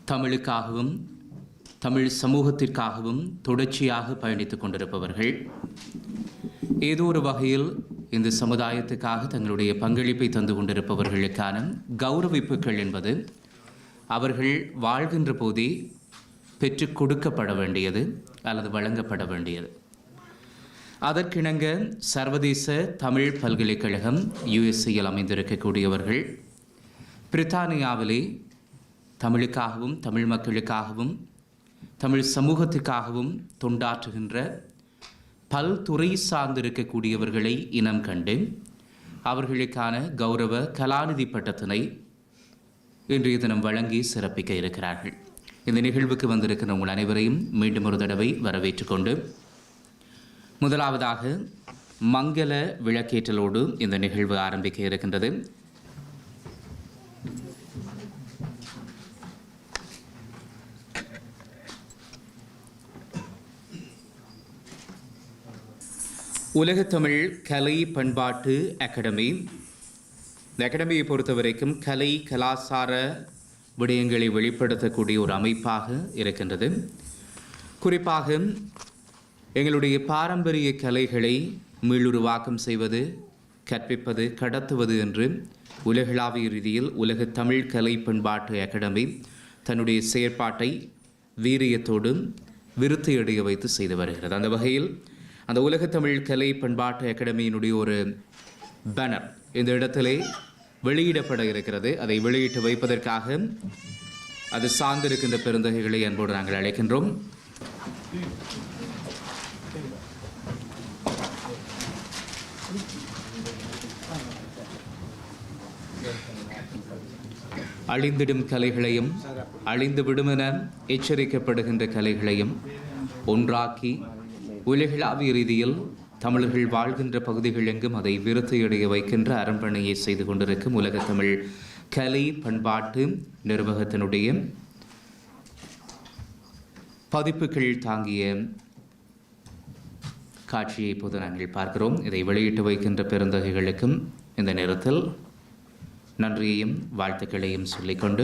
தமிழுக்காகவும் தமிழ் சமூகத்திற்காகவும் தொடர்ச்சியாக பயணித்துக் கொண்டிருப்பவர்கள், ஏதோ ஒரு வகையில் இந்த சமுதாயத்துக்காக தங்களுடைய பங்களிப்பை தந்து கொண்டிருப்பவர்களுக்கான கௌரவிப்புகள் என்பது அவர்கள் வாழ்கின்ற போதே பெற்றுக் கொடுக்கப்பட வேண்டியது அல்லது வழங்கப்பட வேண்டியது. அதற்கிணங்க சர்வதேச தமிழ் பல்கலைக்கழகம் யுஎஸ்ஏயில் அமைந்திருக்கக்கூடியவர்கள் பிரித்தானியாவிலே தமிழுக்காகவும் தமிழ் மக்களுக்காகவும் தமிழ் சமூகத்துக்காகவும் தொண்டாற்றுகின்ற பல்துறை சார்ந்திருக்கக்கூடியவர்களை இனம் கண்டு அவர்களுக்கான கௌரவ கலாநிதி பட்டத்தினை இன்றைய தினம் வழங்கி சிறப்பிக்க இருக்கிறார்கள். இந்த நிகழ்வுக்கு வந்திருக்கிற உங்கள் அனைவரையும் மீண்டும் ஒரு தடவை வரவேற்றுக் கொண்டு முதலாவதாக மங்கள விளக்கேற்றலோடு இந்த நிகழ்வு ஆரம்பிக்க இருக்கின்றது. உலகத்தமிழ் கலை பண்பாட்டு அகாடமி, இந்த அகாடமியை பொறுத்தவரைக்கும் கலை கலாச்சார விடயங்களை வெளிப்படுத்தக்கூடிய ஒரு அமைப்பாக இருக்கின்றது. குறிப்பாக எங்களுடைய பாரம்பரிய கலைகளை மீளுருவாக்கம் செய்வது, கற்பிப்பது, கடத்துவது என்று உலகளாவிய ரீதியில் உலக தமிழ் கலை பண்பாட்டு அகாடமி தன்னுடைய செயற்பாட்டை வீரியத்தோடு விருத்தியடைய வைத்து செய்து வருகிறது. அந்த வகையில் அந்த உலகத்தமிழ் கலை பண்பாட்டு அகாடமியினுடைய ஒரு பேனர் இந்த இடத்திலே வெளியிடப்பட இருக்கிறது. அதை வெளியிட்டு வைப்பதற்காக அது சார்ந்திருக்கின்ற பெருந்தகைகளை அன்போடு நாங்கள் அழைக்கின்றோம். அழிந்திடும் கலைகளையும் அழிந்துவிடும் என எச்சரிக்கப்படுகின்ற கலைகளையும் ஒன்றாக்கி உலகளாவிய ரீதியில் தமிழர்கள் வாழ்கின்ற பகுதிகள் எங்கும் அதை விருத்தியடைய வைக்கின்ற அரண்மனையை செய்து கொண்டிருக்கும் உலகத்தமிழ் கலை பண்பாட்டு நிர்வாகத்தினுடைய பதிப்புகள் தாங்கிய காட்சியை இப்போது நாங்கள் பார்க்கிறோம். இதை வெளியிட்டு வைக்கின்ற பெருந்தகைகளுக்கும் இந்த நேரத்தில் நன்றியையும் வாழ்த்துக்களையும் சொல்லிக்கொண்டு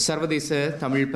சர்வதேச தமிழ்